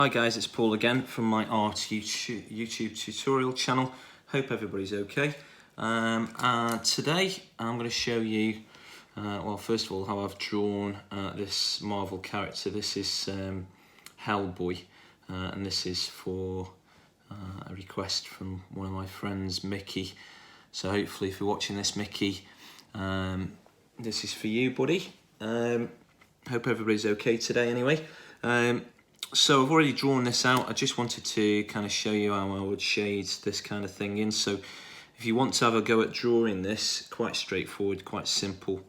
Hi guys, it's Paul again from my art YouTube tutorial channel. Hope everybody's okay. Today I'm going to show you, well, first of all, how I've drawn this Marvel character. This is Hellboy, and this is for a request from one of my friends, Mickey. So hopefully if you're watching this, Mickey, this is for you, buddy. Hope everybody's okay today anyway. So I've already drawn this out. I just wanted to kind of show you how I would shade this kind of thing in. So if you want to have a go at drawing this, quite straightforward, quite simple.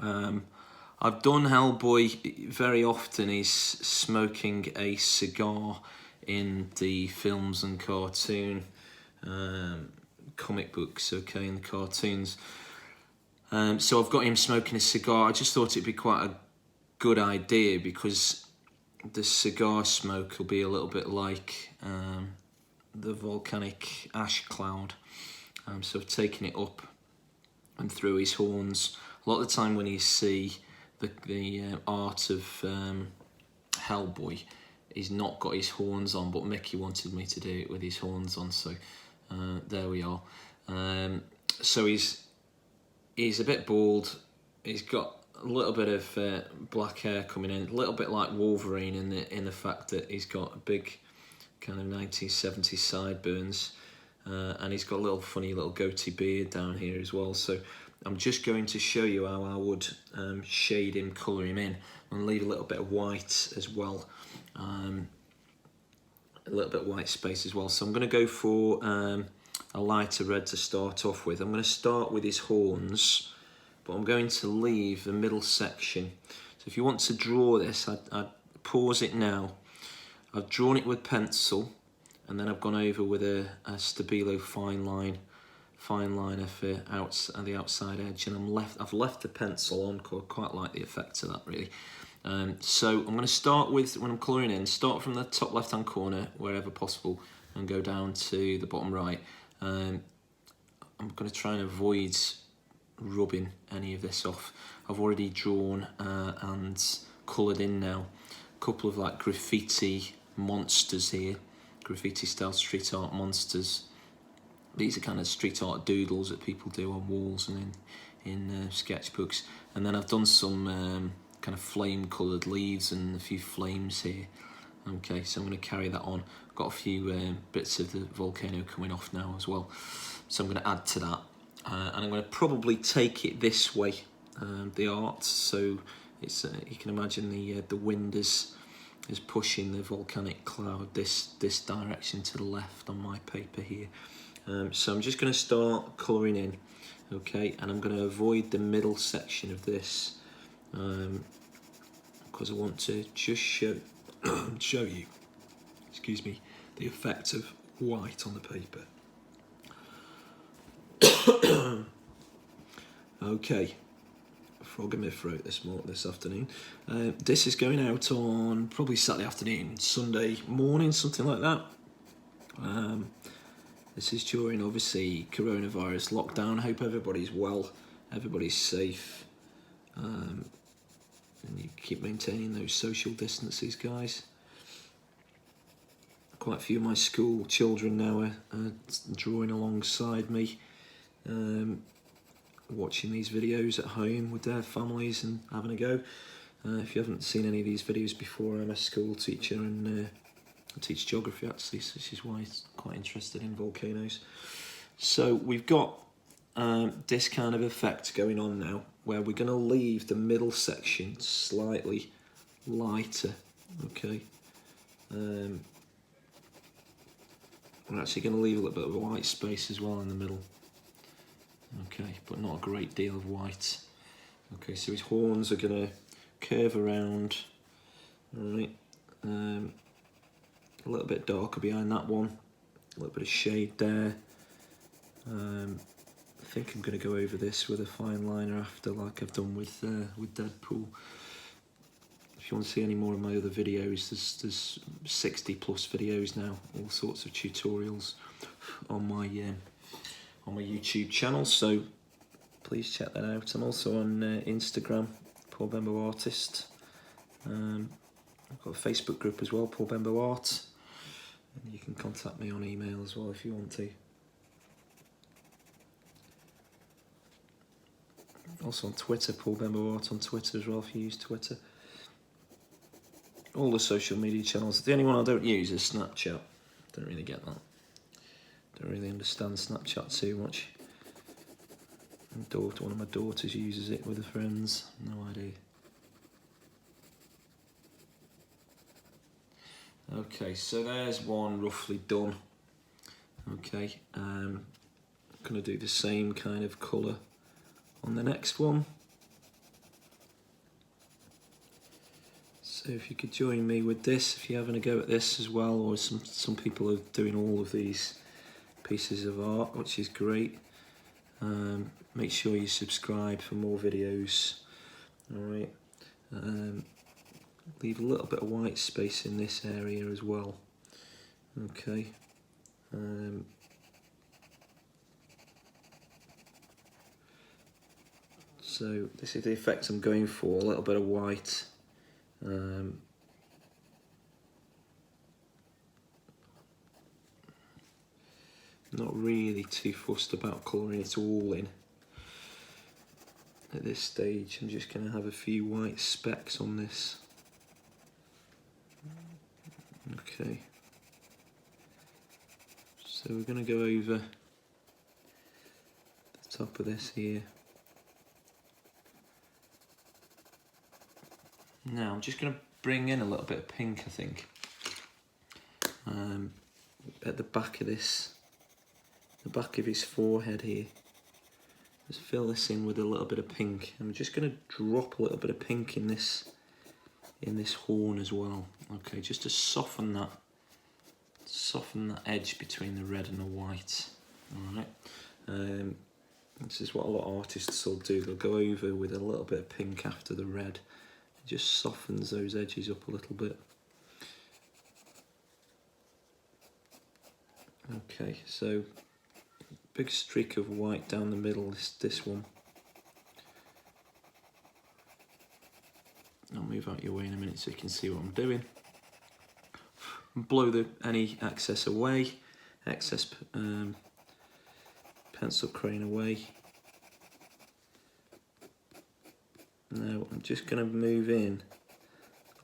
I've done Hellboy very often. He's smoking a cigar in the films and cartoon comic books, okay, in the cartoons. So I've got him smoking a cigar. I just thought it'd be quite a good idea because the cigar smoke will be a little bit like the volcanic ash cloud. So I've taken it up and through his horns. A lot of the time when you see the art of Hellboy, he's not got his horns on, but Mickey wanted me to do it with his horns on, so there we are. So he's a bit bald. He's got a little bit of black hair coming in, a little bit like Wolverine in the fact that he's got a big kind of 1970s sideburns, and he's got a little funny little goatee beard down here as well. So I'm just going to show you how I would shade him, colour him in, and leave a little bit of white as well, a little bit of white space as well. So I'm going to go for a lighter red to start off with. I'm going to start with his horns, but I'm going to leave the middle section. So if you want to draw this, I'd pause it now. I've drawn it with pencil, and then I've gone over with a Stabilo fine liner for the outside edge, and I've left the pencil on. I quite like the effect of that, really. So I'm going to start with, when I'm colouring in, start from the top left-hand corner, wherever possible, and go down to the bottom right. I'm going to try and avoid rubbing any of this off. I've already drawn and coloured in now a couple of like graffiti monsters here, graffiti style street art monsters. These are kind of street art doodles that people do on walls and in sketchbooks. And then I've done some kind of flame coloured leaves and a few flames here. Okay, so I'm going to carry that on. I've got a few bits of the volcano coming off now as well, so I'm going to add to that. And I'm going to probably take it this way, the art, so it's you can imagine the wind is pushing the volcanic cloud this direction to the left on my paper here. So I'm just going to start colouring in, okay, and I'm going to avoid the middle section of this because I want to just show you, excuse me, the effect of white on the paper. Okay, frog in my throat this afternoon. This is going out on probably Saturday afternoon, Sunday morning, something like that. This is during, obviously, coronavirus lockdown. I hope everybody's well, everybody's safe, and you keep maintaining those social distances, guys. Quite a few of my school children now are drawing alongside me, watching these videos at home with their families and having a go. If you haven't seen any of these videos before, I'm a school teacher and I teach geography actually, so this is why I'm quite interested in volcanoes. So we've got this kind of effect going on now, where we're going to leave the middle section slightly lighter, okay. We're actually going to leave a little bit of white space as well in the middle. Okay, but not a great deal of white. Okay, so his horns are going to curve around. Alright, a little bit darker behind that one. A little bit of shade there. I think I'm going to go over this with a fine liner after, like I've done with Deadpool. If you want to see any more of my other videos, there's 60 plus videos now, all sorts of tutorials on my YouTube channel, so please check that out. I'm also on Instagram, Paul Bembo Artist. I've got a Facebook group as well, Paul Bembo Art, and you can contact me on email as well if you want to. Also on Twitter, Paul Bembo Art on Twitter as well if you use Twitter. All the social media channels. The only one I don't use is Snapchat. Don't really get that. Don't really understand Snapchat too much. One of my daughters uses it with her friends. No idea. Okay, so there's one roughly done. Okay, I'm going to do the same kind of colour on the next one. So if you could join me with this, if you're having a go at this as well, or some people are doing all of these pieces of art, which is great. Make sure you subscribe for more videos. Alright, leave a little bit of white space in this area as well. Okay. So this is the effect I'm going for, a little bit of white. Not really too fussed about colouring it all in. At this stage I'm just going to have a few white specks on this. Okay. So we're going to go over the top of this here. Now I'm just going to bring in a little bit of pink, I think, at the back of this, the back of his forehead here. Just fill this in with a little bit of pink. I'm just going to drop a little bit of pink in this horn as well. Okay, just to soften that edge between the red and the white. All right. This is what a lot of artists will do. They'll go over with a little bit of pink after the red. It just softens those edges up a little bit. Okay, so big streak of white down the middle, this one. I'll move out your way in a minute so you can see what I'm doing. Blow any excess away, excess pencil crayon away. Now I'm just going to move in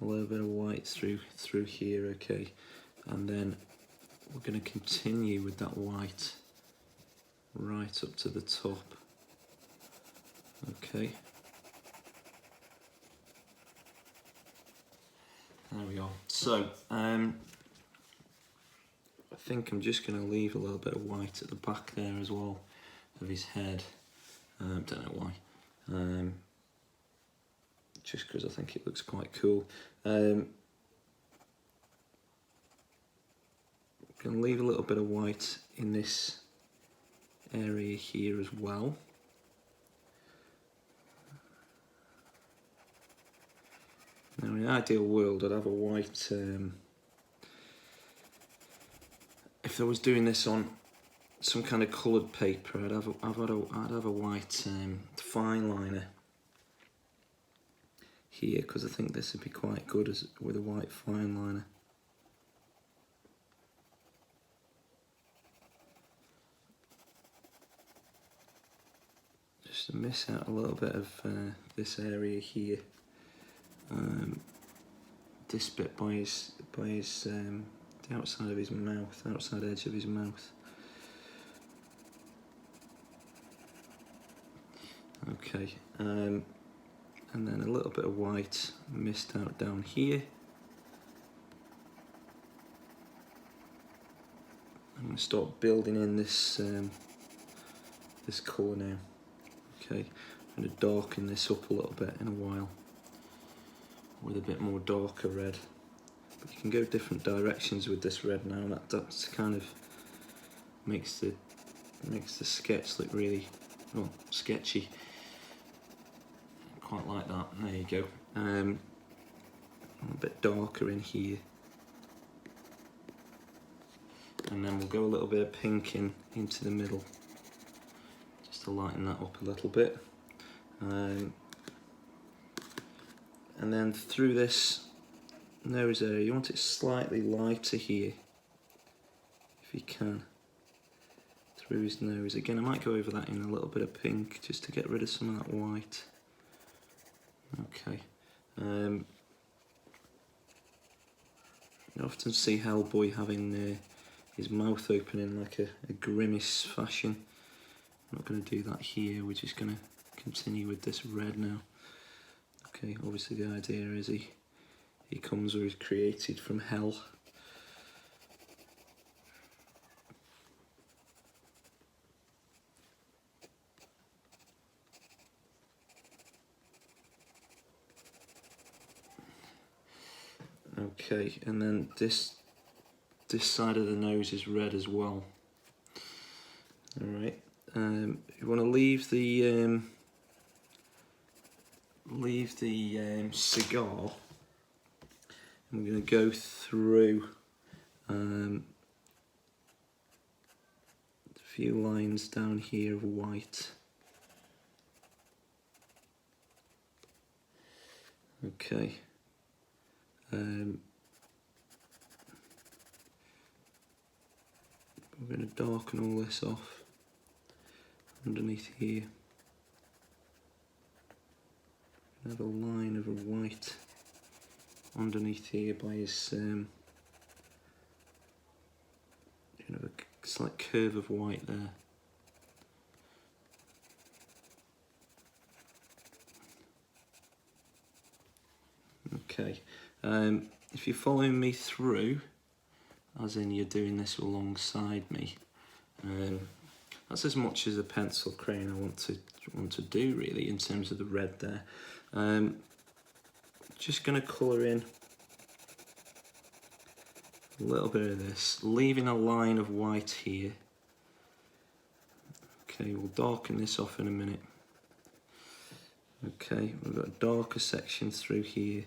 a little bit of white through here, okay, and then we're going to continue with that white right up to the top. Okay. There we are. So I think I'm just going to leave a little bit of white at the back there as well of his head. Don't know why. Just because I think it looks quite cool. I'm going to leave a little bit of white in this area here as well. Now in an ideal world I'd have a white, if I was doing this on some kind of coloured paper, I'd have a white fine liner here, because I think this would be quite good with a white fine liner. Just to miss out a little bit of this area here. This bit by the outside of his mouth, outside edge of his mouth. Okay, and then a little bit of white missed out down here. I'm going to start building in this this colour now. Okay, I'm going to darken this up a little bit in a while with a bit more darker red. But you can go different directions with this red now, and that's kind of makes the sketch look really, well, sketchy. Quite like that. There you go. A bit darker in here, and then we'll go a little bit of pink into the middle, just to lighten that up a little bit. And then through this nose area, you want it slightly lighter here, if you can, through his nose. Again, I might go over that in a little bit of pink, just to get rid of some of that white. Okay. You often see Hellboy having his mouth open in like a grimace fashion. I'm not going to do that here, we're just going to continue with this red now. Okay, obviously the idea is he comes or is created from hell. Okay, and then this side of the nose is red as well. Alright, you want to leave the cigar, and we're going to go through a few lines down here of white. Okay. We're going to darken all this off underneath here. Another line of a white underneath here by his a slight curve of white there. Okay, if you're following me through, as in you're doing this alongside me, that's as much as a pencil crayon I want to do really in terms of the red there. Just going to colour in a little bit of this, leaving a line of white here. Okay, we'll darken this off in a minute. Okay, we've got a darker section through here,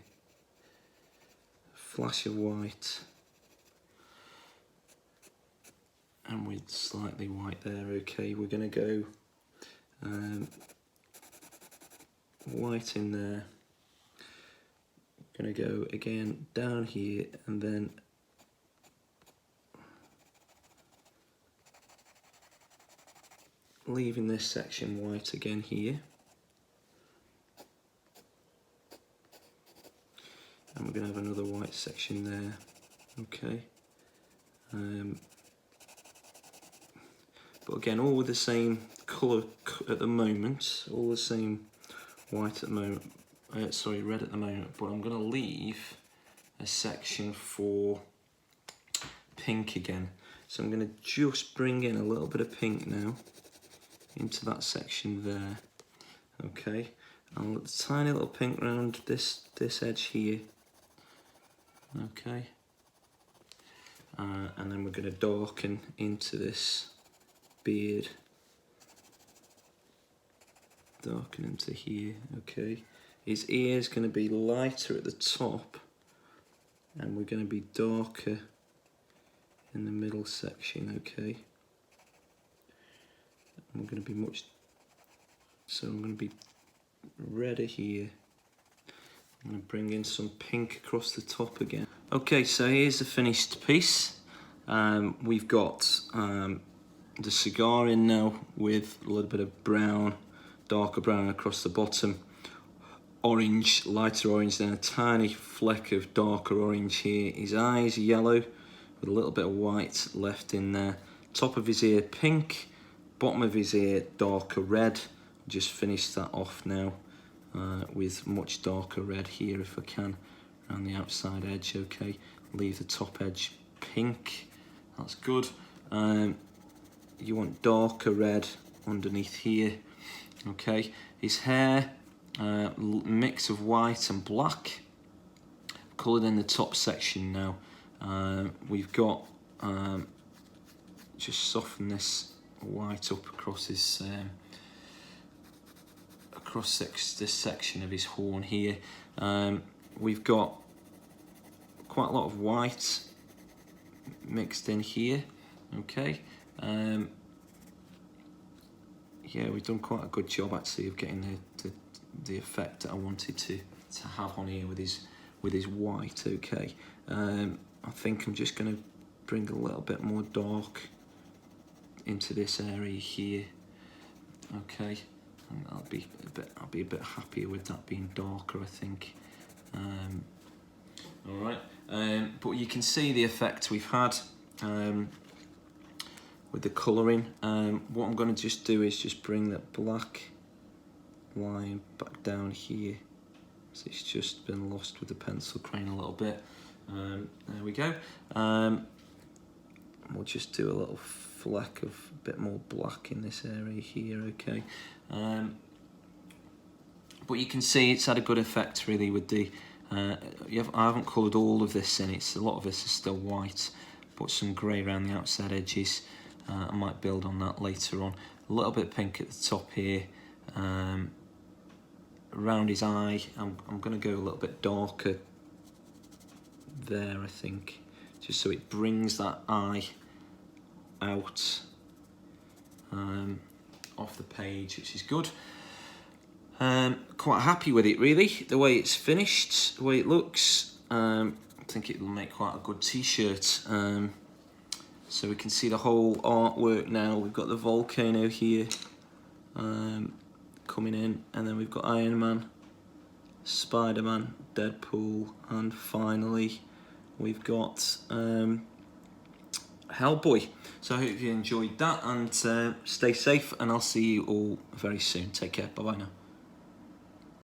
a flash of white, and with slightly white there. Okay, we're going to go white in there. Going to go again down here, and then leaving this section white again here. And we're going to have another white section there. Okay. But again, all with the same colour at the moment, all the same white at the moment. Sorry, red at the moment, but I'm going to leave a section for pink again. So I'm going to just bring in a little bit of pink now into that section there. Okay, and a tiny little pink around this edge here. Okay, and then we're going to darken into this beard. Darken into here. Okay. His ear is going to be lighter at the top, and we're going to be darker in the middle section, okay? And we're going to be so I'm going to be redder here. I'm going to bring in some pink across the top again. Okay, so here's the finished piece. We've got the cigar in now with a little bit of brown, darker brown across the bottom. Orange, lighter orange, then a tiny fleck of darker orange here. His eyes yellow with a little bit of white left in there. Top of his ear pink, bottom of his ear darker red. Just finished that off now with much darker red here if I can around the outside edge. Okay, leave the top edge pink, that's good. You want darker red underneath here. Okay, his hair, mix of white and black, coloured in the top section now. We've got just soften this white up across his this section of his horn here. We've got quite a lot of white mixed in here. Okay. Yeah, we've done quite a good job actually of getting the effect that I wanted to have on here with his with his white. Okay, I think I'm just going to bring a little bit more dark into this area here. Okay, and I'll be a bit happier with that being darker, I think. All right, but you can see the effect we've had with the colouring. What I'm going to just do is just bring that black line back down here. So it's just been lost with the pencil crane a little bit. There we go. We'll just do a little fleck of a bit more black in this area here. Okay. But you can see it's had a good effect really with the. I haven't coloured all of this in. It's a lot of this is still white, but some grey around the outside edges. I might build on that later on. A little bit pink at the top here. Around his eye, I'm going to go a little bit darker there, I think, just so it brings that eye out off the page, which is good. Quite happy with it really, the way it's finished, the way it looks. I think it will make quite a good t-shirt. So we can see the whole artwork now. We've got the volcano here coming in, and then we've got Iron Man, Spider-Man, Deadpool, and finally we've got Hellboy. So I hope you enjoyed that, and stay safe, and I'll see you all very soon. Take care. Bye bye now.